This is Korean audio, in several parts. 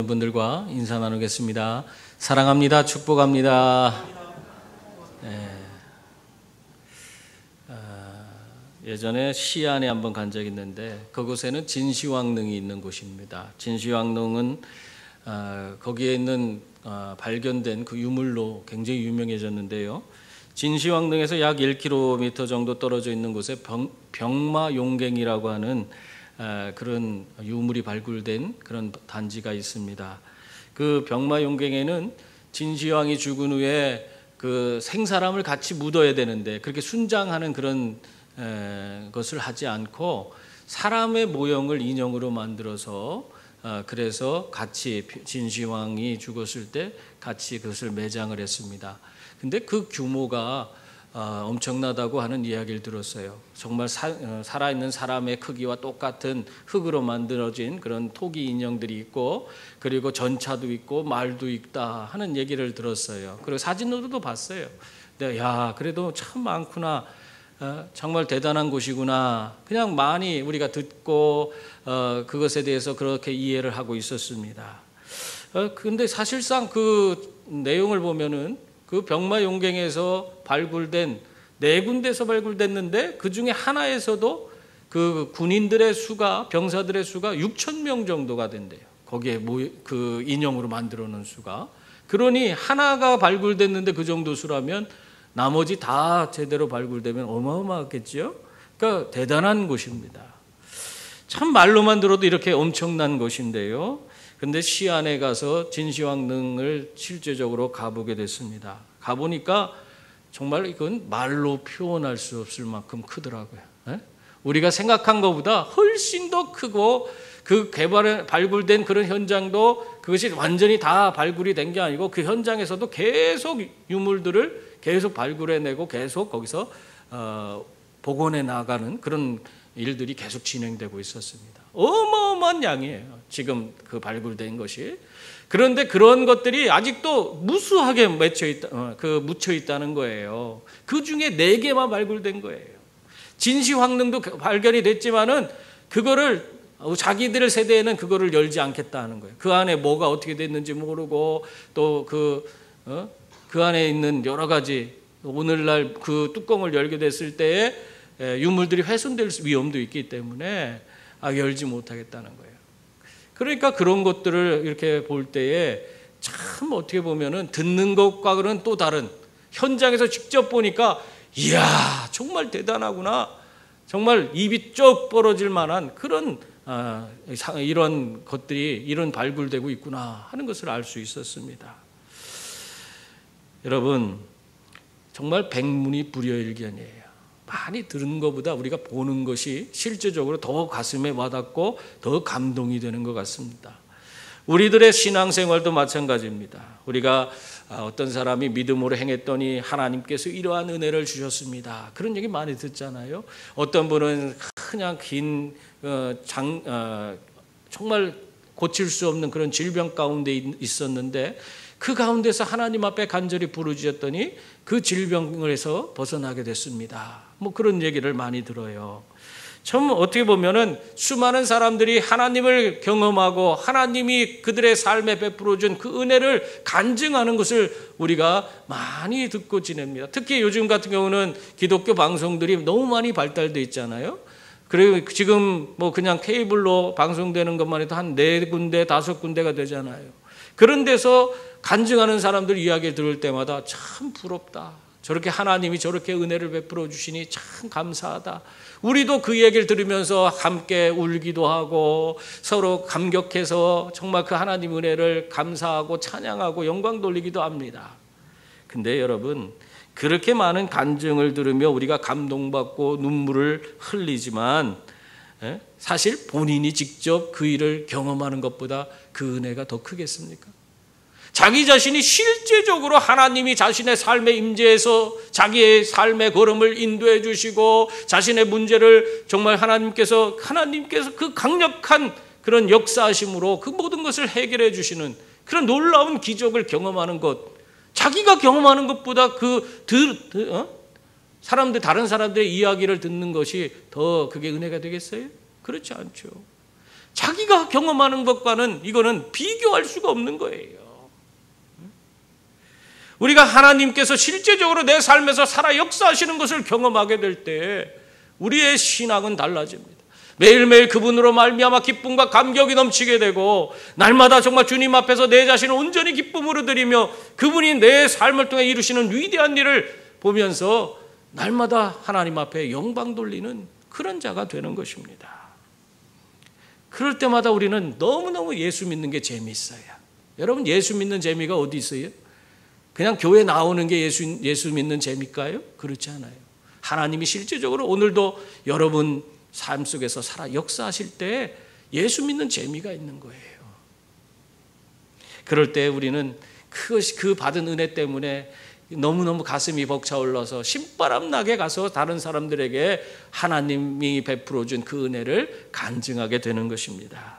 분들과 인사 나누겠습니다. 사랑합니다. 축복합니다. 네. 예전에 시안에 한번 간 적이 있는데 그곳에는 진시황릉이 있는 곳입니다. 진시황릉은 거기에 있는 발견된 그 유물로 굉장히 유명해졌는데요. 진시황릉에서 약 1km 정도 떨어져 있는 곳에 병마용갱이라고 하는 그런 유물이 발굴된 그런 단지가 있습니다. 그 병마용갱에는 진시황이 죽은 후에 그 생사람을 같이 묻어야 되는데 그렇게 순장하는 그런 것을 하지 않고 사람의 모형을 인형으로 만들어서 그래서 같이 진시황이 죽었을 때 같이 그것을 매장을 했습니다. 근데 그 규모가 엄청나다고 하는 이야기를 들었어요. 정말 살아있는 사람의 크기와 똑같은 흙으로 만들어진 그런 토기 인형들이 있고 그리고 전차도 있고 말도 있다 하는 얘기를 들었어요. 그리고 사진으로도 봤어요. 근데 야, 그래도 참 많구나. 정말 대단한 곳이구나. 그냥 많이 우리가 듣고 그것에 대해서 그렇게 이해를 하고 있었습니다. 근데 사실상 그 내용을 보면은 그 병마용갱에서 발굴된 4군데에서 발굴됐는데 그 중에 하나에서도 그 군인들의 수가 병사들의 수가 6,000명 정도가 된대요. 거기에 그 인형으로 만들어 놓은 수가. 그러니 하나가 발굴됐는데 그 정도 수라면 나머지 다 제대로 발굴되면 어마어마하겠죠. 그러니까 대단한 곳입니다. 참 말로만 들어도 이렇게 엄청난 곳인데요. 근데 시안에 가서 진시황릉을 실제적으로 가보게 됐습니다. 가보니까 정말 이건 말로 표현할 수 없을 만큼 크더라고요. 우리가 생각한 것보다 훨씬 더 크고 그 발굴된 그런 현장도 그것이 완전히 다 발굴이 된 게 아니고 그 현장에서도 계속 유물들을 계속 발굴해내고 계속 거기서 복원해 나가는 그런 일들이 계속 진행되고 있었습니다. 어마어마한 양이에요. 지금 그 발굴된 것이. 그런데 그런 것들이 아직도 무수하게 묻혀 있다는 거예요. 그 중에 4개만 발굴된 거예요. 진시황릉도 발견이 됐지만은 그거를 자기들 세대에는 그거를 열지 않겠다는 거예요. 그 안에 뭐가 어떻게 됐는지 모르고 또 그 안에 있는 여러 가지 오늘날 그 뚜껑을 열게 됐을 때에 유물들이 훼손될 위험도 있기 때문에 열지 못하겠다는 거예요. 그러니까 그런 것들을 이렇게 볼 때에 참 어떻게 보면은 듣는 것과는 또 다른 현장에서 직접 보니까 이야 정말 대단하구나. 정말 입이 쭉 벌어질 만한 그런 이런 것들이 이런 발굴되고 있구나 하는 것을 알 수 있었습니다. 여러분 정말 백문이 불여일견이에요. 많이 들은 것보다 우리가 보는 것이 실제적으로 더 가슴에 와닿고 더 감동이 되는 것 같습니다. 우리들의 신앙생활도 마찬가지입니다. 우리가 어떤 사람이 믿음으로 행했더니 하나님께서 이러한 은혜를 주셨습니다. 그런 얘기 많이 듣잖아요. 어떤 분은 그냥 정말 고칠 수 없는 그런 질병 가운데 있었는데 그 가운데서 하나님 앞에 간절히 부르짖었더니 그 질병에서 벗어나게 됐습니다. 뭐 그런 얘기를 많이 들어요. 참 어떻게 보면은 수많은 사람들이 하나님을 경험하고 하나님이 그들의 삶에 베풀어준 그 은혜를 간증하는 것을 우리가 많이 듣고 지냅니다. 특히 요즘 같은 경우는 기독교 방송들이 너무 많이 발달돼 있잖아요. 그리고 지금 뭐 그냥 케이블로 방송되는 것만 해도 한 4군데, 5군데가 되잖아요. 그런 데서 간증하는 사람들 이야기 들을 때마다 참 부럽다. 저렇게 하나님이 저렇게 은혜를 베풀어 주시니 참 감사하다. 우리도 그 얘기를 들으면서 함께 울기도 하고 서로 감격해서 정말 그 하나님 은혜를 감사하고 찬양하고 영광 돌리기도 합니다. 근데 여러분 그렇게 많은 간증을 들으며 우리가 감동받고 눈물을 흘리지만 사실 본인이 직접 그 일을 경험하는 것보다 그 은혜가 더 크겠습니까? 자기 자신이 실제적으로 하나님이 자신의 삶에 임재해서 자기의 삶의 걸음을 인도해 주시고 자신의 문제를 정말 하나님께서 그 강력한 그런 역사하심으로 그 모든 것을 해결해 주시는 그런 놀라운 기적을 경험하는 것, 자기가 경험하는 것보다 다른 사람들의 이야기를 듣는 것이 더 그게 은혜가 되겠어요? 그렇지 않죠. 자기가 경험하는 것과는 이거는 비교할 수가 없는 거예요. 우리가 하나님께서 실제적으로 내 삶에서 살아 역사하시는 것을 경험하게 될 때 우리의 신앙은 달라집니다. 매일매일 그분으로 말미암아 기쁨과 감격이 넘치게 되고 날마다 정말 주님 앞에서 내 자신을 온전히 기쁨으로 드리며 그분이 내 삶을 통해 이루시는 위대한 일을 보면서 날마다 하나님 앞에 영광 돌리는 그런 자가 되는 것입니다. 그럴 때마다 우리는 너무너무 예수 믿는 게 재미있어요. 여러분, 예수 믿는 재미가 어디 있어요? 그냥 교회 나오는 게 예수 믿는 재미일까요? 그렇지 않아요. 하나님이 실제적으로 오늘도 여러분 삶 속에서 살아 역사하실 때 예수 믿는 재미가 있는 거예요. 그럴 때 우리는 그 받은 은혜 때문에 너무너무 가슴이 벅차올라서 신바람 나게 가서 다른 사람들에게 하나님이 베풀어 준 그 은혜를 간증하게 되는 것입니다.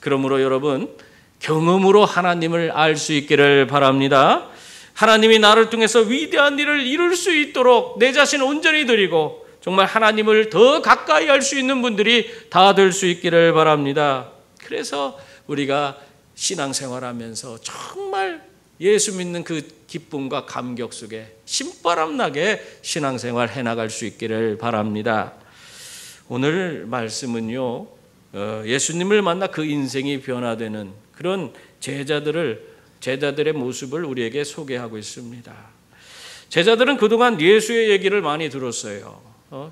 그러므로 여러분, 경험으로 하나님을 알 수 있기를 바랍니다. 하나님이 나를 통해서 위대한 일을 이룰 수 있도록 내 자신을 온전히 드리고 정말 하나님을 더 가까이 할 수 있는 분들이 다 될 수 있기를 바랍니다. 그래서 우리가 신앙생활하면서 정말 예수 믿는 그 기쁨과 감격 속에 신바람 나게 신앙생활 해나갈 수 있기를 바랍니다. 오늘 말씀은요, 예수님을 만나 그 인생이 변화되는 그런 제자들의 모습을 우리에게 소개하고 있습니다. 제자들은 그동안 예수의 얘기를 많이 들었어요.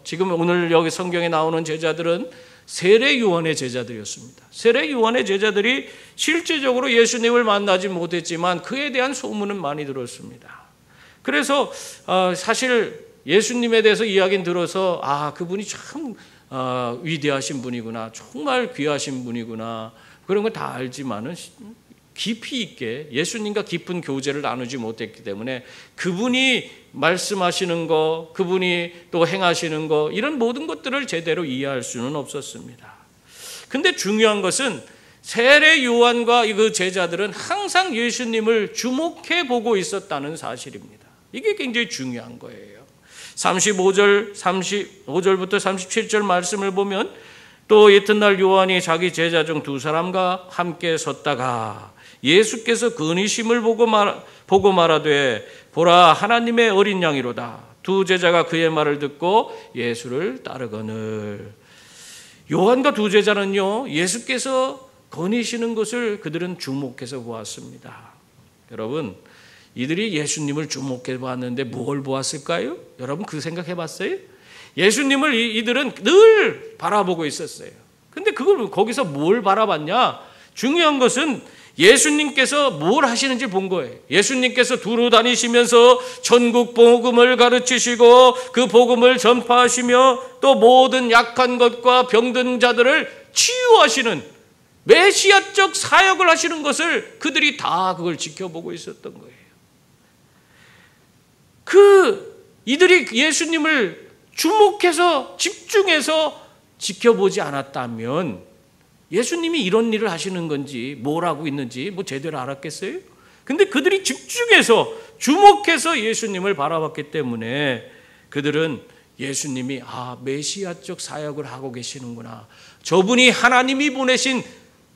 지금 오늘 여기 성경에 나오는 제자들은 세례 요한의 제자들이었습니다. 세례 요한의 제자들이 실제적으로 예수님을 만나지 못했지만 그에 대한 소문은 많이 들었습니다. 그래서 사실 예수님에 대해서 이야기는 들어서 그분이 참 위대하신 분이구나, 정말 귀하신 분이구나, 그런 걸 다 알지만은 깊이 있게 예수님과 깊은 교제를 나누지 못했기 때문에 그분이 말씀하시는 거, 그분이 또 행하시는 거, 이런 모든 것들을 제대로 이해할 수는 없었습니다. 근데 중요한 것은 세례 요한과 그 제자들은 항상 예수님을 주목해 보고 있었다는 사실입니다. 이게 굉장히 중요한 거예요. 35절부터 37절 말씀을 보면 또 이튿날 요한이 자기 제자 중 두 사람과 함께 섰다가 예수께서 근위심을 보고 말하되 보라, 하나님의 어린 양이로다. 두 제자가 그의 말을 듣고 예수를 따르거늘. 요한과 두 제자는요, 예수께서 거니시는 것을 그들은 주목해서 보았습니다. 여러분, 이들이 예수님을 주목해 보았는데 뭘 보았을까요? 여러분, 그 생각해 봤어요? 예수님을 이들은 늘 바라보고 있었어요. 근데 그걸 거기서 뭘 바라봤냐? 중요한 것은 예수님께서 뭘 하시는지 본 거예요. 예수님께서 두루 다니시면서 전국 복음을 가르치시고 그 복음을 전파하시며 또 모든 약한 것과 병든 자들을 치유하시는 메시아적 사역을 하시는 것을 그들이 다 그걸 지켜보고 있었던 거예요. 이들이 예수님을 주목해서 집중해서 지켜보지 않았다면 예수님이 이런 일을 하시는 건지 뭘 하고 있는지 제대로 알았겠어요? 근데 그들이 집중해서 주목해서 예수님을 바라봤기 때문에 그들은 예수님이 메시아적 사역을 하고 계시는구나, 저분이 하나님이 보내신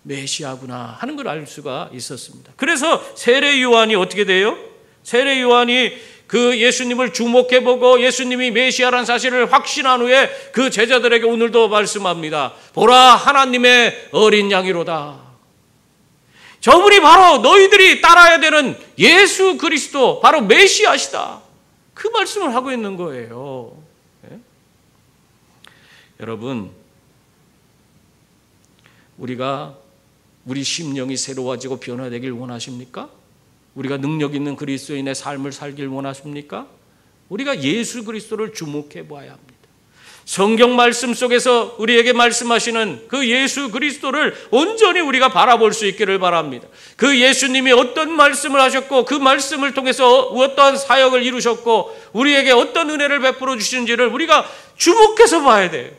메시아구나 하는 걸 알 수가 있었습니다. 그래서 세례 요한이 어떻게 돼요? 세례 요한이 그 예수님을 주목해보고 예수님이 메시아라는 사실을 확신한 후에 그 제자들에게 오늘도 말씀합니다. 보라, 하나님의 어린 양이로다. 저분이 바로 너희들이 따라야 되는 예수 그리스도, 바로 메시아시다. 그 말씀을 하고 있는 거예요. 네? 여러분, 우리 심령이 새로워지고 변화되길 원하십니까? 우리가 능력 있는 그리스도인의 삶을 살길 원하십니까? 우리가 예수 그리스도를 주목해 봐야 합니다. 성경 말씀 속에서 우리에게 말씀하시는 그 예수 그리스도를 온전히 우리가 바라볼 수 있기를 바랍니다. 그 예수님이 어떤 말씀을 하셨고 그 말씀을 통해서 어떠한 사역을 이루셨고 우리에게 어떤 은혜를 베풀어 주시는지를 우리가 주목해서 봐야 돼요.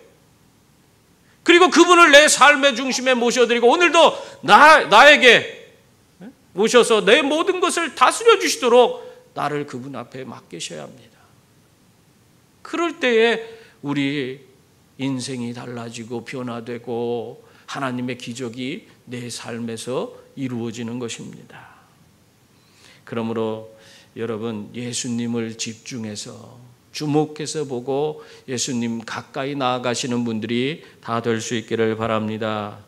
그리고 그분을 내 삶의 중심에 모셔드리고 오늘도 나에게 모셔서 내 모든 것을 다스려 주시도록 나를 그분 앞에 맡기셔야 합니다. 그럴 때에 우리 인생이 달라지고 변화되고 하나님의 기적이 내 삶에서 이루어지는 것입니다. 그러므로 여러분, 예수님을 집중해서 주목해서 보고 예수님 가까이 나아가시는 분들이 다 될 수 있기를 바랍니다.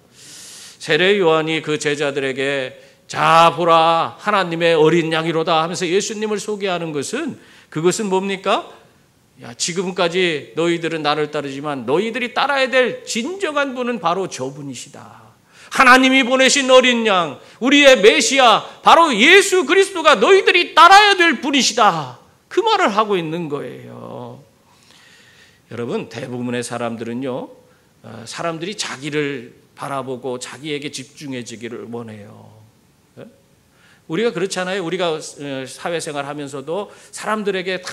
세례 요한이 그 제자들에게 자 보라 하나님의 어린 양이로다 하면서 예수님을 소개하는 것은, 그것은 뭡니까? 야, 지금까지 너희들은 나를 따르지만 너희들이 따라야 될 진정한 분은 바로 저분이시다. 하나님이 보내신 어린 양, 우리의 메시아, 바로 예수 그리스도가 너희들이 따라야 될 분이시다. 그 말을 하고 있는 거예요. 여러분, 대부분의 사람들은요, 사람들이 자기를 바라보고 자기에게 집중해지기를 원해요. 우리가 그렇잖아요. 우리가 사회생활 하면서도 사람들에게 다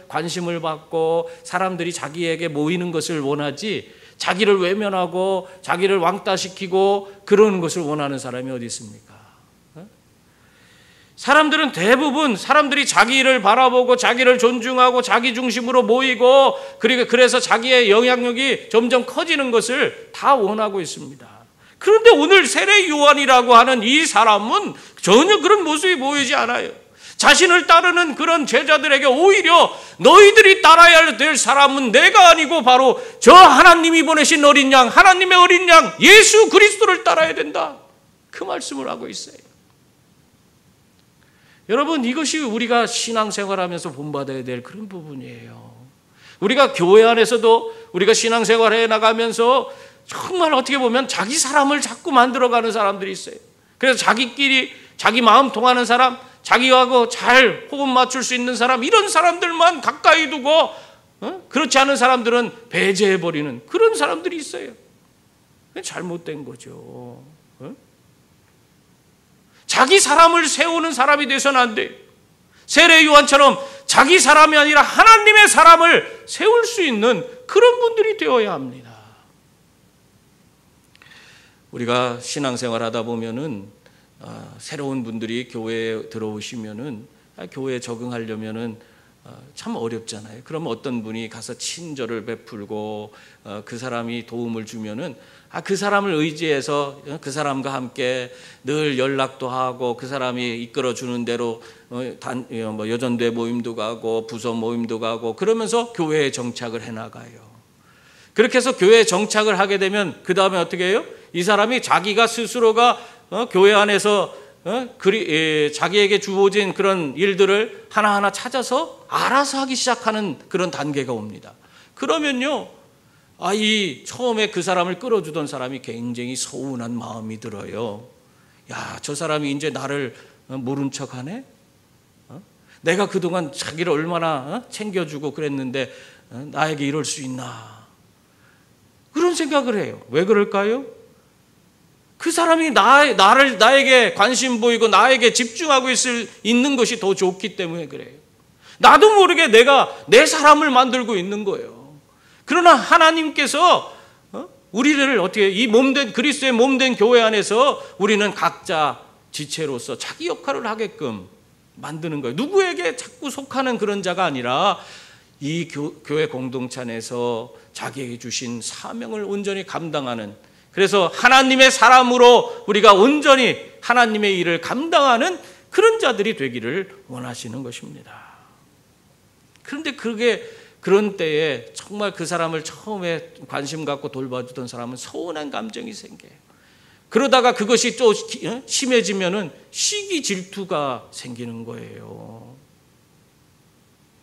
관심을 받고 사람들이 자기에게 모이는 것을 원하지, 자기를 외면하고 자기를 왕따시키고 그러는 것을 원하는 사람이 어디 있습니까? 사람들은 대부분 사람들이 자기를 바라보고 자기를 존중하고 자기 중심으로 모이고 그래서 자기의 영향력이 점점 커지는 것을 다 원하고 있습니다. 그런데 오늘 세례 요한이라고 하는 이 사람은 전혀 그런 모습이 보이지 않아요. 자신을 따르는 그런 제자들에게 오히려 너희들이 따라야 될 사람은 내가 아니고 바로 저 하나님이 보내신 어린 양, 하나님의 어린 양 예수 그리스도를 따라야 된다. 그 말씀을 하고 있어요. 여러분, 이것이 우리가 신앙생활하면서 본받아야 될 그런 부분이에요. 우리가 교회 안에서도 우리가 신앙생활해 나가면서 정말 어떻게 보면 자기 사람을 자꾸 만들어가는 사람들이 있어요. 그래서 자기끼리 자기 마음 통하는 사람, 자기하고 잘 호흡 맞출 수 있는 사람, 이런 사람들만 가까이 두고 그렇지 않은 사람들은 배제해버리는 그런 사람들이 있어요. 잘못된 거죠. 자기 사람을 세우는 사람이 돼서는 안 돼요. 세례 요한처럼 자기 사람이 아니라 하나님의 사람을 세울 수 있는 그런 분들이 되어야 합니다. 우리가 신앙생활 하다 보면은 새로운 분들이 교회에 들어오시면은 교회에 적응하려면은 참 어렵잖아요. 그러면 어떤 분이 가서 친절을 베풀고 그 사람이 도움을 주면은 그 사람을 의지해서 그 사람과 함께 늘 연락도 하고 그 사람이 이끌어 주는 대로 여전대 모임도 가고 부서 모임도 가고 그러면서 교회에 정착을 해 나가요. 그렇게 해서 교회에 정착을 하게 되면 그 다음에 어떻게 해요? 이 사람이 자기가 스스로가 교회 안에서 자기에게 주어진 그런 일들을 하나하나 찾아서 알아서 하기 시작하는 그런 단계가 옵니다. 그러면요, 이 처음에 그 사람을 끌어주던 사람이 굉장히 서운한 마음이 들어요. 야, 저 사람이 이제 나를 모른 척하네? 내가 그동안 자기를 얼마나 챙겨주고 그랬는데 나에게 이럴 수 있나? 그런 생각을 해요. 왜 그럴까요? 그 사람이 나에게 관심 보이고 나에게 집중하고 있는 것이 더 좋기 때문에 그래요. 나도 모르게 내가 내 사람을 만들고 있는 거예요. 그러나 하나님께서 우리를 어떻게 이 몸된 그리스도의 몸된 교회 안에서 우리는 각자 지체로서 자기 역할을 하게끔 만드는 거예요. 누구에게 자꾸 속하는 그런 자가 아니라 이 교회 공동체 안에서 자기에게 주신 사명을 온전히 감당하는, 그래서 하나님의 사람으로 우리가 온전히 하나님의 일을 감당하는 그런 자들이 되기를 원하시는 것입니다. 그런데 그런 때에 정말 그 사람을 처음에 관심 갖고 돌봐주던 사람은 서운한 감정이 생겨요. 그러다가 그것이 또 심해지면은 시기 질투가 생기는 거예요.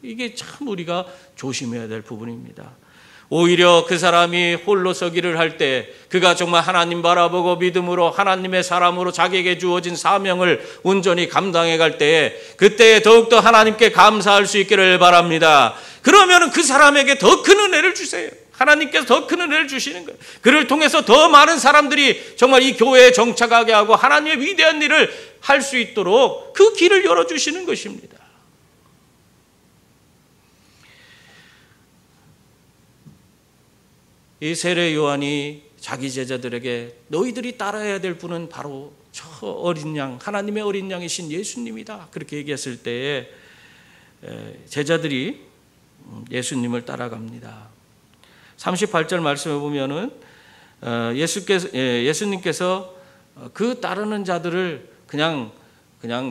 이게 참 우리가 조심해야 될 부분입니다. 오히려 그 사람이 홀로 서기를 할 때 그가 정말 하나님 바라보고 믿음으로 하나님의 사람으로 자기에게 주어진 사명을 온전히 감당해 갈 때에 그때에 더욱더 하나님께 감사할 수 있기를 바랍니다. 그러면 그 사람에게 더 큰 은혜를 주세요. 하나님께서 더 큰 은혜를 주시는 거예요. 그를 통해서 더 많은 사람들이 정말 이 교회에 정착하게 하고 하나님의 위대한 일을 할 수 있도록 그 길을 열어주시는 것입니다. 이 세례 요한이 자기 제자들에게 너희들이 따라야 될 분은 바로 저 어린 양, 하나님의 어린 양이신 예수님이다, 그렇게 얘기했을 때에 제자들이 예수님을 따라갑니다. 38절 말씀에 보면은 예수님께서 그 따르는 자들을 그냥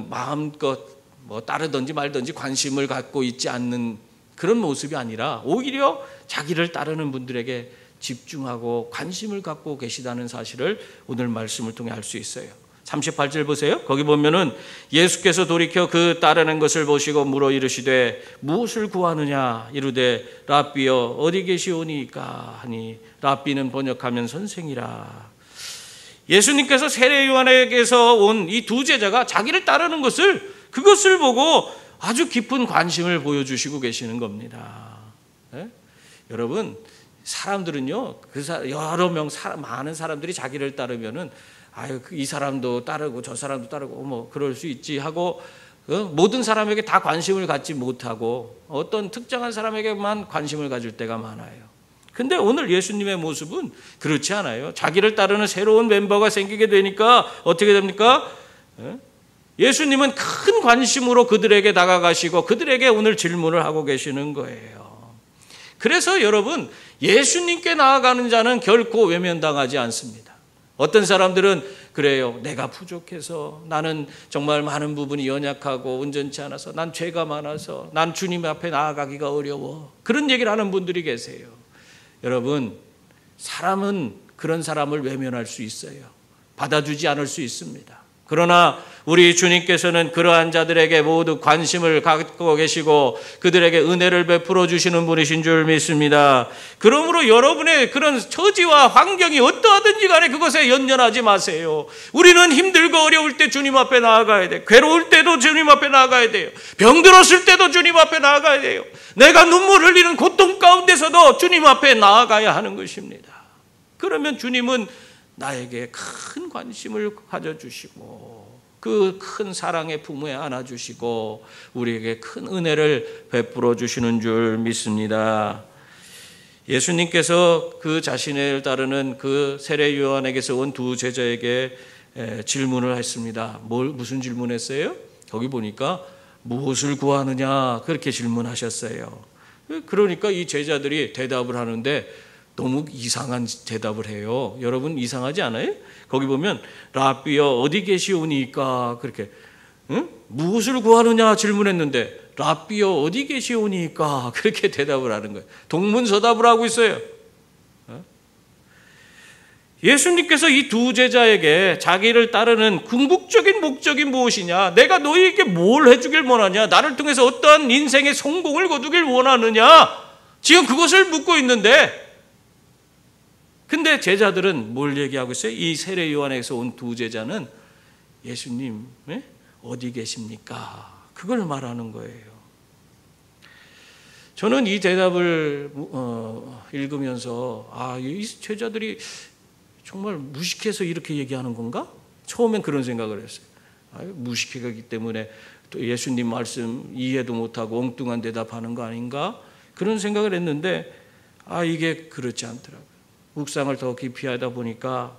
마음껏 뭐 따르든지 말든지 관심을 갖고 있지 않는 그런 모습이 아니라 오히려 자기를 따르는 분들에게 집중하고 관심을 갖고 계시다는 사실을 오늘 말씀을 통해 알 수 있어요. 38절 보세요. 거기 보면은 예수께서 돌이켜 그 따르는 것을 보시고 물어 이르시되 무엇을 구하느냐 이르되 랍비여 어디 계시오니까 하니 랍비는 번역하면 선생이라. 예수님께서 세례 요한에게서 온 이 두 제자가 자기를 따르는 그것을 보고 아주 깊은 관심을 보여주시고 계시는 겁니다. 네? 여러분 사람들은요 많은 사람들이 자기를 따르면은 이 사람도 따르고 저 사람도 따르고 뭐 그럴 수 있지 하고 모든 사람에게 다 관심을 갖지 못하고 어떤 특정한 사람에게만 관심을 가질 때가 많아요. 근데 오늘 예수님의 모습은 그렇지 않아요. 자기를 따르는 새로운 멤버가 생기게 되니까 어떻게 됩니까? 예수님은 큰 관심으로 그들에게 다가가시고 그들에게 오늘 질문을 하고 계시는 거예요. 그래서 여러분 예수님께 나아가는 자는 결코 외면당하지 않습니다. 어떤 사람들은 그래요. 내가 부족해서 나는 정말 많은 부분이 연약하고 온전치 않아서 난 죄가 많아서 난 주님 앞에 나아가기가 어려워. 그런 얘기를 하는 분들이 계세요. 여러분 사람은 그런 사람을 외면할 수 있어요. 받아주지 않을 수 있습니다. 그러나 우리 주님께서는 그러한 자들에게 모두 관심을 갖고 계시고 그들에게 은혜를 베풀어 주시는 분이신 줄 믿습니다. 그러므로 여러분의 그런 처지와 환경이 어떠하든지 간에 그것에 연연하지 마세요. 우리는 힘들고 어려울 때 주님 앞에 나아가야 돼요. 괴로울 때도 주님 앞에 나아가야 돼요. 병들었을 때도 주님 앞에 나아가야 돼요. 내가 눈물 흘리는 고통 가운데서도 주님 앞에 나아가야 하는 것입니다. 그러면 주님은 나에게 큰 관심을 가져주시고 그 큰 사랑의 품에 안아주시고 우리에게 큰 은혜를 베풀어 주시는 줄 믿습니다. 예수님께서 그 자신을 따르는 그 세례 요한에게서 온 두 제자에게 질문을 했습니다. 무슨 질문했어요? 거기 보니까 무엇을 구하느냐 그렇게 질문하셨어요. 그러니까 이 제자들이 대답을 하는데 너무 이상한 대답을 해요. 여러분 이상하지 않아요? 거기 보면 랍비여 어디 계시오니까 그렇게 무엇을 구하느냐 질문했는데 랍비여 어디 계시오니까 그렇게 대답을 하는 거예요. 동문서답을 하고 있어요. 예수님께서 이 두 제자에게 자기를 따르는 궁극적인 목적이 무엇이냐, 내가 너희에게 뭘 해주길 원하냐, 나를 통해서 어떠한 인생의 성공을 거두길 원하느냐, 지금 그것을 묻고 있는데 근데 제자들은 뭘 얘기하고 있어요? 이 세례 요한에서 온 두 제자는 예수님 어디 계십니까? 그걸 말하는 거예요. 저는 이 대답을 읽으면서 이 제자들이 정말 무식해서 이렇게 얘기하는 건가? 처음엔 그런 생각을 했어요. 무식하기 때문에 또 예수님 말씀 이해도 못하고 엉뚱한 대답하는 거 아닌가? 그런 생각을 했는데 이게 그렇지 않더라고요. 묵상을 더 깊이 하다 보니까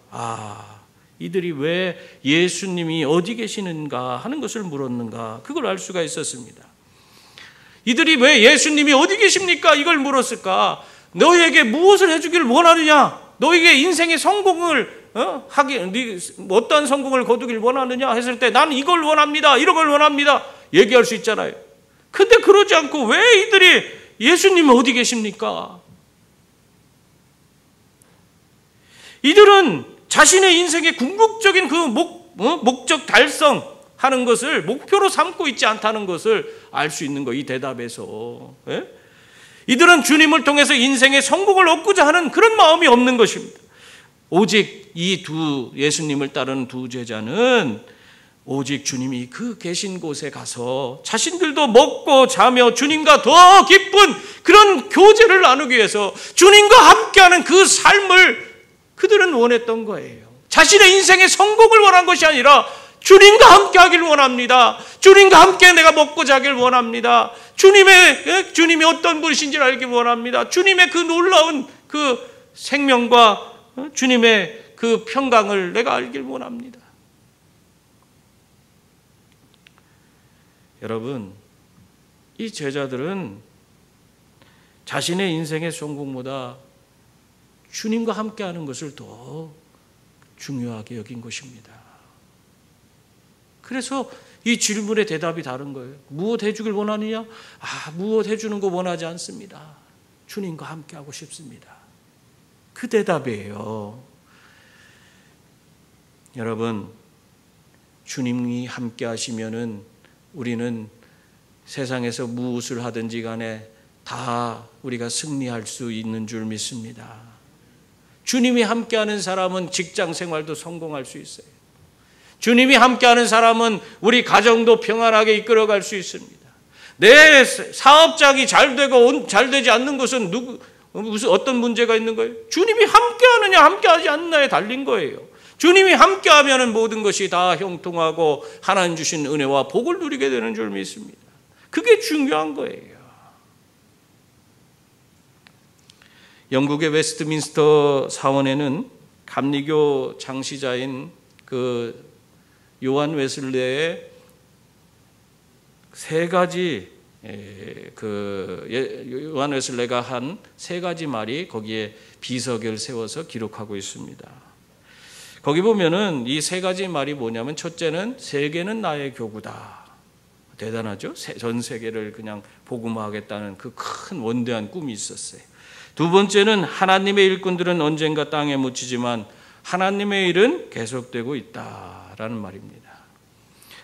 이들이 왜 예수님이 어디 계시는가 하는 것을 물었는가 그걸 알 수가 있었습니다. 이들이 왜 예수님이 어디 계십니까 이걸 물었을까? 너희에게 무엇을 해주기를 원하느냐? 너희에게 인생의 성공을 어떠한 성공을 거두길 원하느냐 했을 때 난 이걸 원합니다. 이런 걸 원합니다. 얘기할 수 있잖아요. 근데 그러지 않고 왜 이들이 예수님이 어디 계십니까? 이들은 자신의 인생의 궁극적인 그 목적 달성하는 것을 목표로 삼고 있지 않다는 것을 알 수 있는 거예요. 이 대답에서. 이들은 주님을 통해서 인생의 성공을 얻고자 하는 그런 마음이 없는 것입니다. 오직 이 예수님을 따르는 두 제자는 오직 주님이 그 계신 곳에 가서 자신들도 먹고 자며 주님과 더 깊은 그런 교제를 나누기 위해서 주님과 함께하는 그 삶을 그들은 원했던 거예요. 자신의 인생의 성공을 원한 것이 아니라 주님과 함께 하길 원합니다. 주님과 함께 내가 먹고 자길 원합니다. 주님이 어떤 분이신지를 알길 원합니다. 주님의 그 놀라운 그 생명과 주님의 그 평강을 내가 알길 원합니다. 여러분, 이 제자들은 자신의 인생의 성공보다 주님과 함께하는 것을 더 중요하게 여긴 것입니다. 그래서 이 질문의 대답이 다른 거예요. 무엇 해주길 원하느냐? 무엇 해주는 거 원하지 않습니다. 주님과 함께하고 싶습니다. 그 대답이에요. 여러분, 주님이 함께하시면은 우리는 세상에서 무엇을 하든지 간에 다 우리가 승리할 수 있는 줄 믿습니다. 주님이 함께하는 사람은 직장 생활도 성공할 수 있어요. 주님이 함께하는 사람은 우리 가정도 평안하게 이끌어갈 수 있습니다. 내 사업장이 잘 되고 잘 되지 않는 것은 무슨 어떤 문제가 있는 거예요? 주님이 함께하느냐 함께하지 않느냐에 달린 거예요. 주님이 함께하면 모든 것이 다 형통하고 하나님 주신 은혜와 복을 누리게 되는 줄 믿습니다. 그게 중요한 거예요. 영국의 웨스트민스터 사원에는 감리교 창시자인 그 요한 웨슬레의 요한 웨슬레가 한 세 가지 말이 거기에 비석을 세워서 기록하고 있습니다. 거기 보면은 이 세 가지 말이 뭐냐면, 첫째는 세계는 나의 교구다. 대단하죠? 전 세계를 그냥 복음화하겠다는 그 큰 원대한 꿈이 있었어요. 두 번째는 하나님의 일꾼들은 언젠가 땅에 묻히지만 하나님의 일은 계속되고 있다라는 말입니다.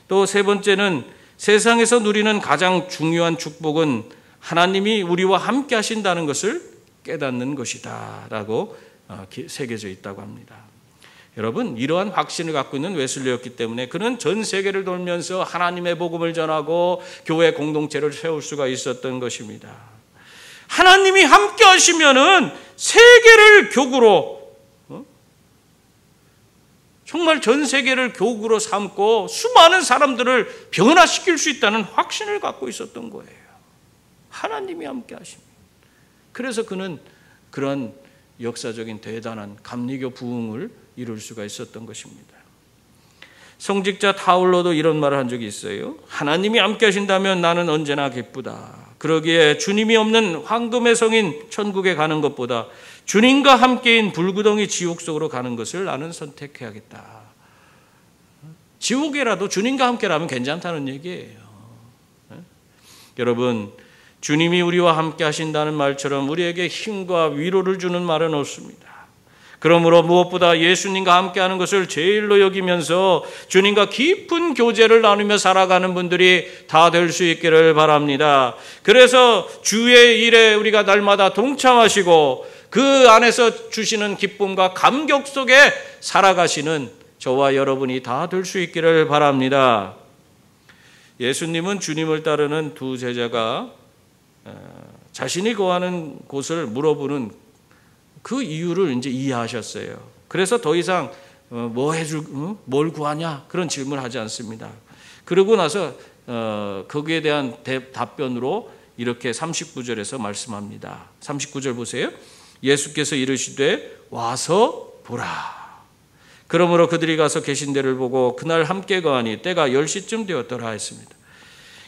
또 세 번째는 세상에서 누리는 가장 중요한 축복은 하나님이 우리와 함께 하신다는 것을 깨닫는 것이다 라고 새겨져 있다고 합니다. 여러분, 이러한 확신을 갖고 있는 웨슬리였기 때문에 그는 전 세계를 돌면서 하나님의 복음을 전하고 교회 공동체를 세울 수가 있었던 것입니다. 하나님이 함께 하시면은 세계를 교구로, 정말 전 세계를 교구로 삼고 수많은 사람들을 변화시킬 수 있다는 확신을 갖고 있었던 거예요. 하나님이 함께 하십니다. 그래서 그는 그런 역사적인 대단한 감리교 부흥을 이룰 수가 있었던 것입니다. 성직자 타울로도 이런 말을 한 적이 있어요. 하나님이 함께 하신다면 나는 언제나 기쁘다. 그러기에 주님이 없는 황금의 성인 천국에 가는 것보다 주님과 함께인 불구덩이 지옥 속으로 가는 것을 나는 선택해야겠다. 지옥에라도 주님과 함께라면 괜찮다는 얘기예요. 여러분, 주님이 우리와 함께 하신다는 말처럼 우리에게 힘과 위로를 주는 말은 없습니다. 그러므로 무엇보다 예수님과 함께하는 것을 제일로 여기면서 주님과 깊은 교제를 나누며 살아가는 분들이 다 될 수 있기를 바랍니다. 그래서 주의 일에 우리가 날마다 동참하시고 그 안에서 주시는 기쁨과 감격 속에 살아가시는 저와 여러분이 다 될 수 있기를 바랍니다. 예수님은 주님을 따르는 두 제자가 자신이 거하는 곳을 물어보는 그 이유를 이제 이해하셨어요. 그래서 더 이상 뭘 구하냐 그런 질문을 하지 않습니다. 그러고 나서 거기에 대한 답변으로 이렇게 39절에서 말씀합니다. 39절 보세요. 예수께서 이르시되 와서 보라. 그러므로 그들이 가서 계신 데를 보고 그날 함께 거하니 때가 10시쯤 되었더라 했습니다.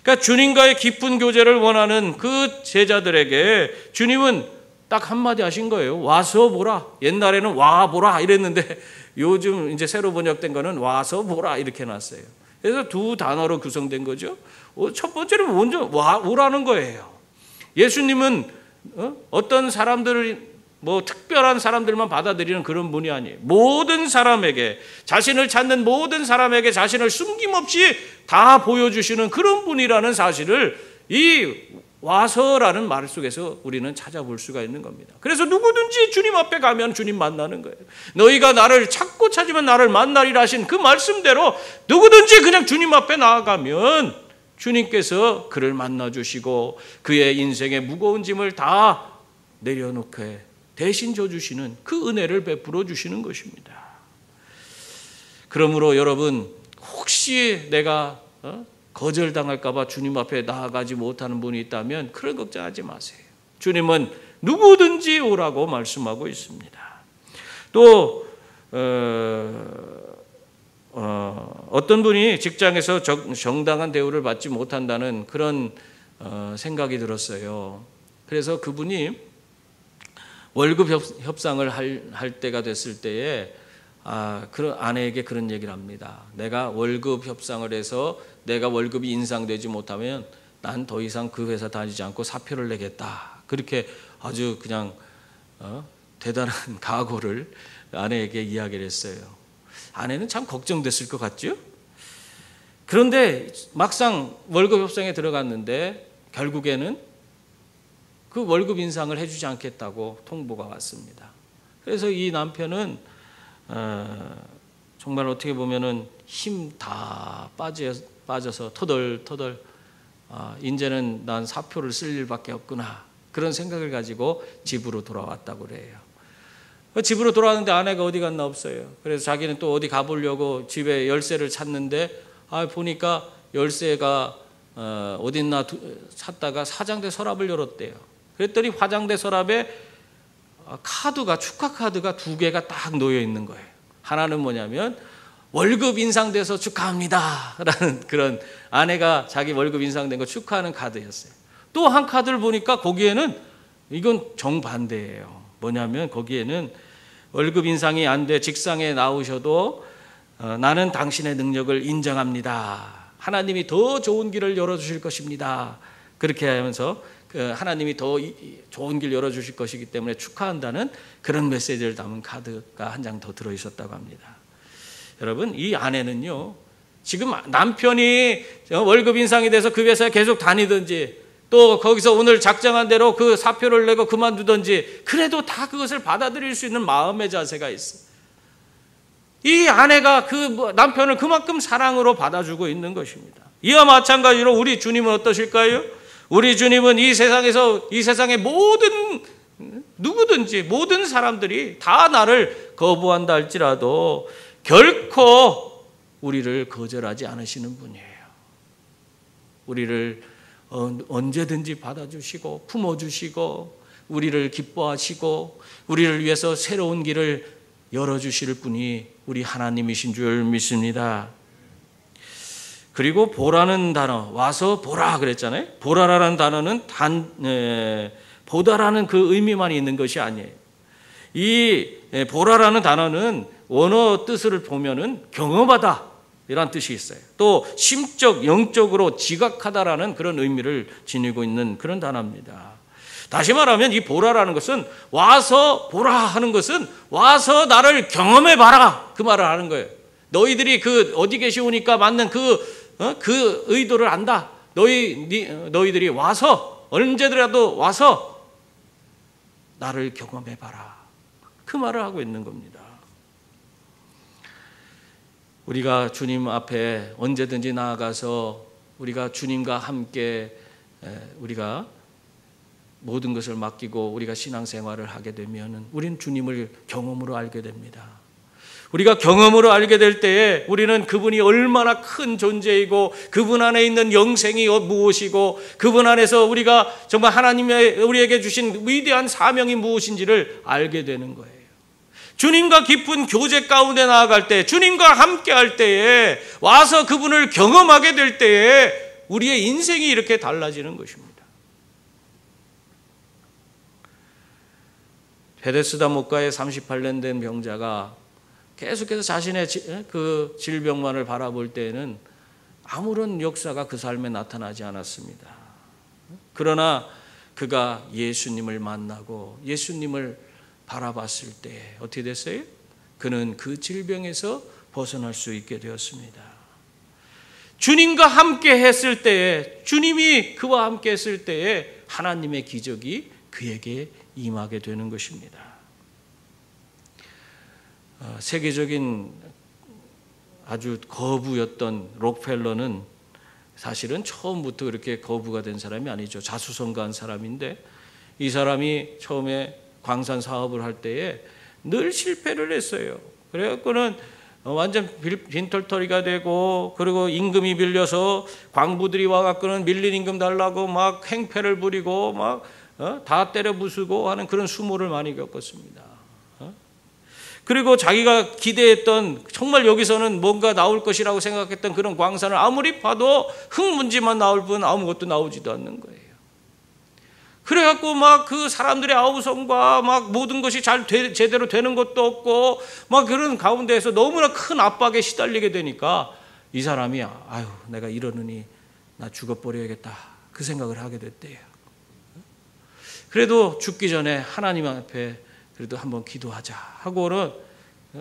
그러니까 주님과의 깊은 교제를 원하는 그 제자들에게 주님은 딱 한마디 하신 거예요. 와서 보라. 옛날에는 와 보라 이랬는데 요즘 이제 새로 번역된 거는 와서 보라 이렇게 놨어요. 그래서 두 단어로 구성된 거죠. 첫 번째는 먼저 오라는 거예요. 예수님은 어떤 사람들을 특별한 사람들만 받아들이는 그런 분이 아니에요. 모든 사람에게, 자신을 찾는 모든 사람에게 자신을 숨김없이 다 보여주시는 그런 분이라는 사실을 이 와서라는 말 속에서 우리는 찾아볼 수가 있는 겁니다. 그래서 누구든지 주님 앞에 가면 주님 만나는 거예요. 너희가 나를 찾고 찾으면 나를 만나리라 하신 그 말씀대로 누구든지 그냥 주님 앞에 나아가면 주님께서 그를 만나주시고 그의 인생의 무거운 짐을 다 내려놓게 대신 져주시는 그 은혜를 베풀어 주시는 것입니다. 그러므로 여러분, 혹시 내가 거절당할까 봐 주님 앞에 나아가지 못하는 분이 있다면 그런 걱정하지 마세요. 주님은 누구든지 오라고 말씀하고 있습니다. 또 어떤 분이 직장에서 정당한 대우를 받지 못한다는 그런 생각이 들었어요. 그래서 그분이 월급 협상을 할 때가 됐을 때에 그런 아내에게 그런 얘기를 합니다. 내가 월급 협상을 해서 내가 월급이 인상되지 못하면 난 더 이상 그 회사 다니지 않고 사표를 내겠다. 그렇게 아주 그냥 대단한 각오를 아내에게 이야기를 했어요. 아내는 참 걱정됐을 것 같죠? 그런데 막상 월급 협상에 들어갔는데 결국에는 그 월급 인상을 해주지 않겠다고 통보가 왔습니다. 그래서 이 남편은 정말 어떻게 보면은 힘 다 빠져서 터덜터덜 이제는 난 사표를 쓸 일밖에 없구나 그런 생각을 가지고 집으로 돌아왔다고 그래요. 집으로 돌아왔는데 아내가 어디 갔나 없어요. 그래서 자기는 또 어디 가보려고 집에 열쇠를 찾는데 보니까 열쇠가 어딨나 찾다가 화장대 서랍을 열었대요. 그랬더니 화장대 서랍에 축하 카드가 2개가 딱 놓여 있는 거예요. 하나는 뭐냐면 월급 인상돼서 축하합니다 라는 그런 아내가 자기 월급 인상된 거 축하하는 카드였어요. 또 한 카드를 보니까 거기에는 이건 정반대예요. 뭐냐면 거기에는 월급 인상이 안 돼 직장에 나오셔도 나는 당신의 능력을 인정합니다. 하나님이 더 좋은 길을 열어주실 것입니다. 그렇게 하면서 하나님이 더 좋은 길 열어주실 것이기 때문에 축하한다는 그런 메시지를 담은 카드가 한 장 더 들어있었다고 합니다. 여러분, 이 아내는요, 지금 남편이 월급 인상이 돼서 그 회사에 계속 다니든지 또 거기서 오늘 작정한 대로 그 사표를 내고 그만두든지 그래도 다 그것을 받아들일 수 있는 마음의 자세가 있어요. 이 아내가 그 남편을 그만큼 사랑으로 받아주고 있는 것입니다. 이와 마찬가지로 우리 주님은 어떠실까요? 우리 주님은 이 세상의 모든 누구든지 모든 사람들이 다 나를 거부한다 할지라도 결코 우리를 거절하지 않으시는 분이에요. 우리를 언제든지 받아주시고 품어주시고 우리를 기뻐하시고 우리를 위해서 새로운 길을 열어주실 분이 우리 하나님이신 줄 믿습니다. 그리고 보라는 단어, 와서 보라 그랬잖아요. 보라라는 단어는 보다라는 그 의미만 있는 것이 아니에요. 이 보라라는 단어는 원어 뜻을 보면은 경험하다 이란 뜻이 있어요. 또 심적, 영적으로 지각하다라는 그런 의미를 지니고 있는 그런 단어입니다. 다시 말하면 이 보라라는 것은 와서 보라 하는 것은 와서 나를 경험해 봐라 그 말을 하는 거예요. 너희들이 그 어디 계시오니까 맞는 그 의도를 안다. 너희들이 와서 언제라도 와서 나를 경험해 봐라 그 말을 하고 있는 겁니다. 우리가 주님 앞에 언제든지 나아가서 우리가 주님과 함께 우리가 모든 것을 맡기고 우리가 신앙생활을 하게 되면 우리는 주님을 경험으로 알게 됩니다. 우리가 경험으로 알게 될 때에 우리는 그분이 얼마나 큰 존재이고 그분 안에 있는 영생이 무엇이고 그분 안에서 우리가 정말 하나님의 우리에게 주신 위대한 사명이 무엇인지를 알게 되는 거예요. 주님과 깊은 교제 가운데 나아갈 때, 주님과 함께 할 때에 와서 그분을 경험하게 될 때에 우리의 인생이 이렇게 달라지는 것입니다. 베데스다 목가의 38년 된 병자가 계속해서 자신의 그 질병만을 바라볼 때에는 아무런 역사가 그 삶에 나타나지 않았습니다. 그러나 그가 예수님을 만나고 예수님을 바라봤을 때 어떻게 됐어요? 그는 그 질병에서 벗어날 수 있게 되었습니다. 주님과 함께 했을 때에, 주님이 그와 함께 했을 때에 하나님의 기적이 그에게 임하게 되는 것입니다. 세계적인 아주 거부였던 록펠러는 사실은 처음부터 그렇게 거부가 된 사람이 아니죠. 자수성가한 사람인데 이 사람이 처음에 광산 사업을 할 때에 늘 실패를 했어요. 그래갖고는 완전 빈털터리가 되고 그리고 임금이 밀려서 광부들이 와갖고는 밀린 임금 달라고 막 행패를 부리고 막 다 때려 부수고 하는 그런 수모를 많이 겪었습니다. 그리고 자기가 기대했던 정말 여기서는 뭔가 나올 것이라고 생각했던 그런 광산을 아무리 파도 흙먼지만 나올 뿐 아무것도 나오지도 않는 거예요. 그래갖고 막 그 사람들의 아우성과 막 모든 것이 제대로 되는 것도 없고 막 그런 가운데에서 너무나 큰 압박에 시달리게 되니까 이 사람이 아유 내가 이러느니 나 죽어버려야겠다 그 생각을 하게 됐대요. 그래도 죽기 전에 하나님 앞에 그래도 한번 기도하자 하고는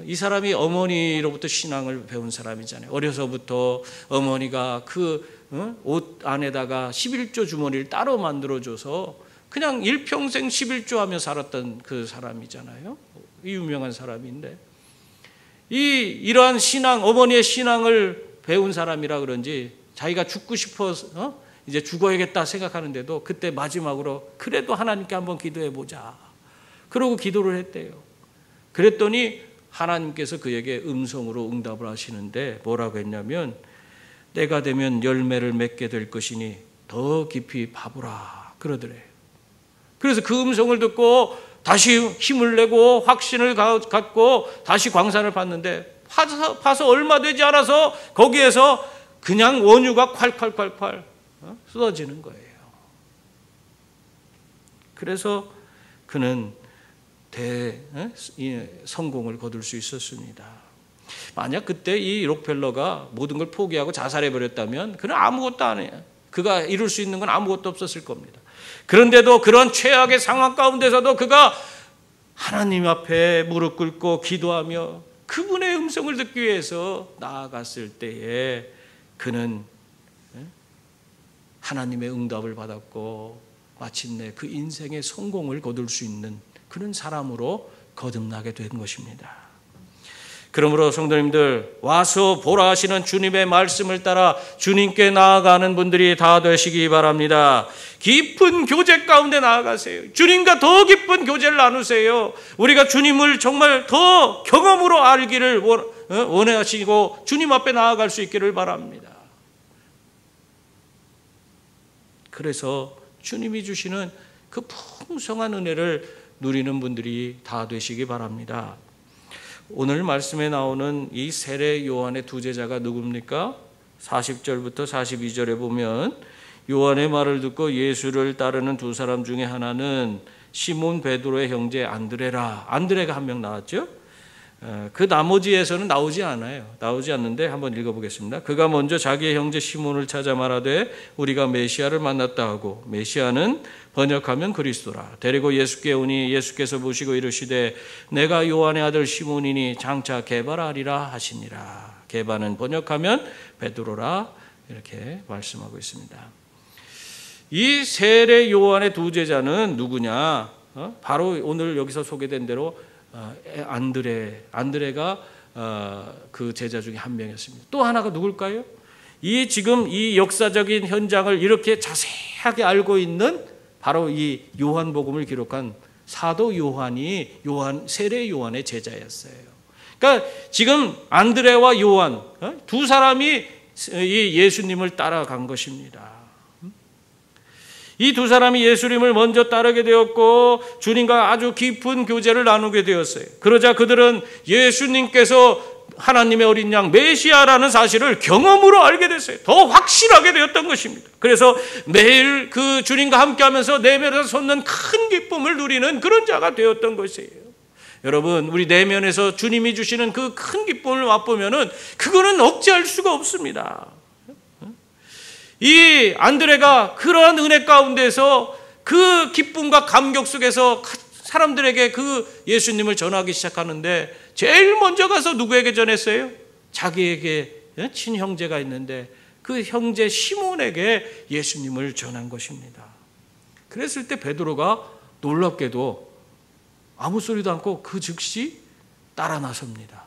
이 사람이 어머니로부터 신앙을 배운 사람이잖아요. 어려서부터 어머니가 그 옷 안에다가 11조 주머니를 따로 만들어줘서 그냥 일평생 11조 하며 살았던 그 사람이잖아요. 유명한 사람인데 이러한 신앙, 어머니의 신앙을 배운 사람이라 그런지 자기가 죽고 싶어서 이제 죽어야겠다 생각하는데도 그때 마지막으로 그래도 하나님께 한번 기도해 보자. 그러고 기도를 했대요. 그랬더니 하나님께서 그에게 음성으로 응답을 하시는데 뭐라고 했냐면 때가 되면 열매를 맺게 될 것이니 더 깊이 파보라 그러더래요. 그래서 그 음성을 듣고 다시 힘을 내고 확신을 갖고 다시 광산을 봤는데 파서 얼마 되지 않아서 거기에서 그냥 원유가 콸콸콸콸 쏟아지는 거예요. 그래서 그는 성공을 거둘 수 있었습니다. 만약 그때 이 록펠러가 모든 걸 포기하고 자살해버렸다면 그는 아무것도 안 해요. 그가 이룰 수 있는 건 아무것도 없었을 겁니다. 그런데도 그런 최악의 상황 가운데서도 그가 하나님 앞에 무릎 꿇고 기도하며 그분의 음성을 듣기 위해서 나아갔을 때에 그는 하나님의 응답을 받았고 마침내 그 인생의 성공을 거둘 수 있는 그런 사람으로 거듭나게 된 것입니다. 그러므로 성도님들 와서 보라 하시는 주님의 말씀을 따라 주님께 나아가는 분들이 다 되시기 바랍니다. 깊은 교제 가운데 나아가세요. 주님과 더 깊은 교제를 나누세요. 우리가 주님을 정말 더 경험으로 알기를 원하시고 주님 앞에 나아갈 수 있기를 바랍니다. 그래서 주님이 주시는 그 풍성한 은혜를 누리는 분들이 다 되시기 바랍니다. 오늘 말씀에 나오는 이 세례 요한의 두 제자가 누굽니까? 40절부터 42절에 보면 요한의 말을 듣고 예수를 따르는 두 사람 중에 하나는 시몬 베드로의 형제 안드레라. 안드레가 한 명 나왔죠. 그 나머지에서는 나오지 않는데 한번 읽어보겠습니다. 그가 먼저 자기의 형제 시몬을 찾아 말하되 우리가 메시아를 만났다 하고 메시아는 번역하면 그리스도라. 데리고 예수께 오니 예수께서 보시고 이르시되 내가 요한의 아들 시몬이니 장차 게바라리라 하시니라. 게바는 번역하면 베드로라 이렇게 말씀하고 있습니다. 이 세례 요한의 두 제자는 누구냐? 바로 오늘 여기서 소개된 대로 안드레가 그 제자 중에 한 명이었습니다. 또 하나가 누굴까요? 지금 이 역사적인 현장을 이렇게 자세하게 알고 있는 바로 이 요한복음을 기록한 사도 요한이 세례 요한의 제자였어요. 그러니까 지금 안드레와 요한 두 사람이 이 예수님을 따라간 것입니다. 이 두 사람이 예수님을 먼저 따르게 되었고 주님과 아주 깊은 교제를 나누게 되었어요. 그러자 그들은 예수님께서 하나님의 어린 양 메시아라는 사실을 경험으로 알게 됐어요. 더 확실하게 되었던 것입니다. 그래서 매일 그 주님과 함께하면서 내면에서 솟는 큰 기쁨을 누리는 그런 자가 되었던 것이에요. 여러분, 우리 내면에서 주님이 주시는 그 큰 기쁨을 맛보면은 그거는 억제할 수가 없습니다. 이 안드레가 그러한 은혜 가운데서 그 기쁨과 감격 속에서 사람들에게 그 예수님을 전하기 시작하는데 제일 먼저 가서 누구에게 전했어요? 자기에게 친형제가 있는데 그 형제 시몬에게 예수님을 전한 것입니다. 그랬을 때 베드로가 놀랍게도 아무 소리도 않고 그 즉시 따라 나섭니다.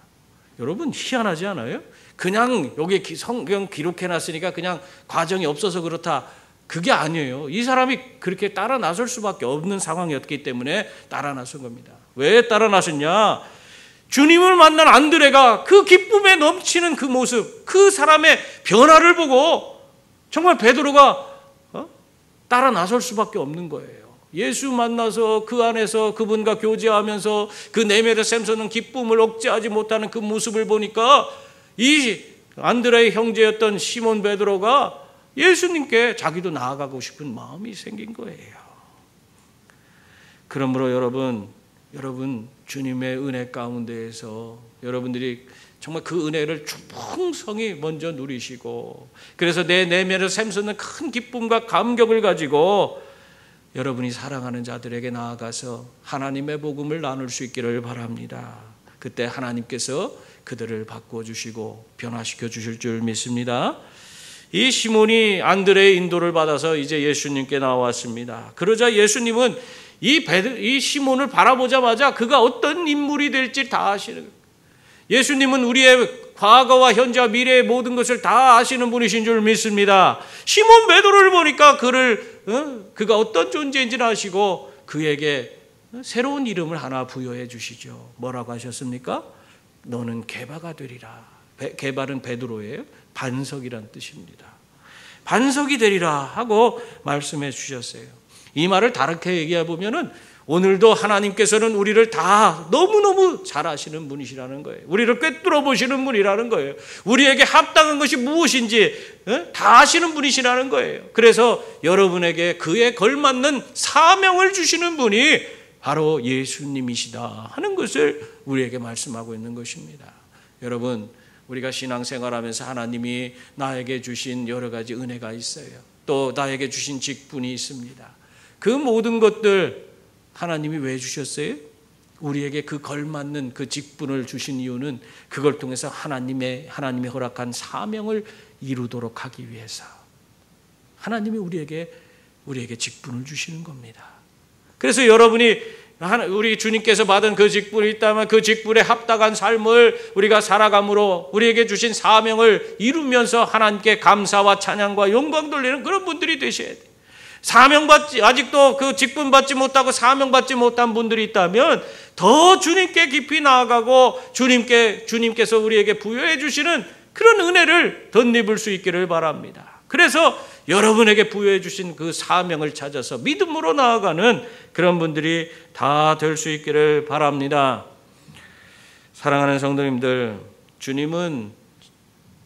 여러분 희한하지 않아요? 그냥 여기 성경 기록해놨으니까 그냥 과정이 없어서 그렇다. 그게 아니에요. 이 사람이 그렇게 따라 나설 수밖에 없는 상황이었기 때문에 따라 나선 겁니다. 왜 따라 나섰냐? 주님을 만난 안드레가 그 기쁨에 넘치는 그 모습, 그 사람의 변화를 보고 정말 베드로가 따라 나설 수밖에 없는 거예요. 예수 만나서 그 안에서 그분과 교제하면서 그 내면에 샘솟는 기쁨을 억제하지 못하는 그 모습을 보니까 이 안드레의 형제였던 시몬 베드로가 예수님께 자기도 나아가고 싶은 마음이 생긴 거예요. 그러므로 여러분 주님의 은혜 가운데에서 여러분들이 정말 그 은혜를 풍성히 먼저 누리시고, 그래서 내 내면에서 샘솟는 큰 기쁨과 감격을 가지고 여러분이 사랑하는 자들에게 나아가서 하나님의 복음을 나눌 수 있기를 바랍니다. 그때 하나님께서 그들을 바꿔주시고 변화시켜 주실 줄 믿습니다. 이 시몬이 안드레의 인도를 받아서 이제 예수님께 나왔습니다. 그러자 예수님은 이 시몬을 바라보자마자 그가 어떤 인물이 될지 다 아시는 거예요. 예수님은 우리의 과거와 현재와 미래의 모든 것을 다 아시는 분이신 줄 믿습니다. 시몬 베드로를 보니까 그가 어떤 존재인지를 아시고 그에게 새로운 이름을 하나 부여해 주시죠. 뭐라고 하셨습니까? 너는 게바가 되리라. 게바는 베드로예요. 반석이란 뜻입니다. 반석이 되리라 하고 말씀해 주셨어요. 이 말을 다르게 얘기해 보면은 오늘도 하나님께서는 우리를 다 너무너무 잘 아시는 분이시라는 거예요. 우리를 꿰뚫어 보시는 분이라는 거예요. 우리에게 합당한 것이 무엇인지 다 아시는 분이시라는 거예요. 그래서 여러분에게 그에 걸맞는 사명을 주시는 분이 바로 예수님이시다 하는 것을 우리에게 말씀하고 있는 것입니다. 여러분, 우리가 신앙생활하면서 하나님이 나에게 주신 여러 가지 은혜가 있어요. 또 나에게 주신 직분이 있습니다. 그 모든 것들 하나님이 왜 주셨어요? 우리에게 그 걸맞는 그 직분을 주신 이유는 그걸 통해서 하나님이 허락한 사명을 이루도록 하기 위해서 하나님이 우리에게 직분을 주시는 겁니다. 그래서 여러분이 우리 주님께서 받은 그 직분이 있다면 그 직분에 합당한 삶을 우리가 살아감으로 우리에게 주신 사명을 이루면서 하나님께 감사와 찬양과 영광 돌리는 그런 분들이 되셔야 돼요. 아직도 그 직분 받지 못하고 사명 받지 못한 분들이 있다면 더 주님께 깊이 나아가고 주님께서 우리에게 부여해 주시는 그런 은혜를 덧입을 수 있기를 바랍니다. 그래서 여러분에게 부여해 주신 그 사명을 찾아서 믿음으로 나아가는 그런 분들이 다 될 수 있기를 바랍니다. 사랑하는 성도님들,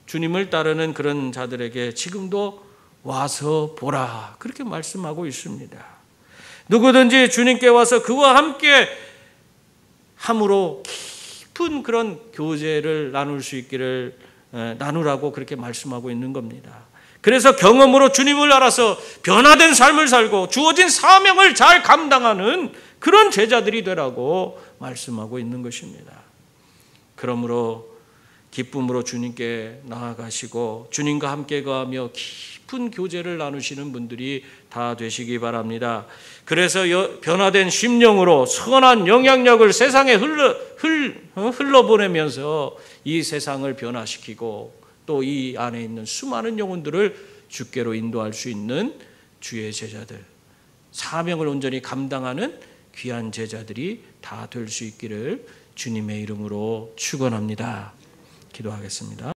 주님을 따르는 그런 자들에게 지금도 와서 보라 그렇게 말씀하고 있습니다. 누구든지 주님께 와서 그와 함께 함으로 깊은 그런 교제를 나눌 수 있기를 나누라고 그렇게 말씀하고 있는 겁니다. 그래서 경험으로 주님을 알아서 변화된 삶을 살고 주어진 사명을 잘 감당하는 그런 제자들이 되라고 말씀하고 있는 것입니다. 그러므로 기쁨으로 주님께 나아가시고 주님과 함께 거하며 깊은 교제를 나누시는 분들이 다 되시기 바랍니다. 그래서 변화된 심령으로 선한 영향력을 세상에 흘러보내면서 이 세상을 변화시키고 또 이 안에 있는 수많은 영혼들을 주께로 인도할 수 있는 주의 제자들, 사명을 온전히 감당하는 귀한 제자들이 다 될 수 있기를 주님의 이름으로 축원합니다. 기도하겠습니다.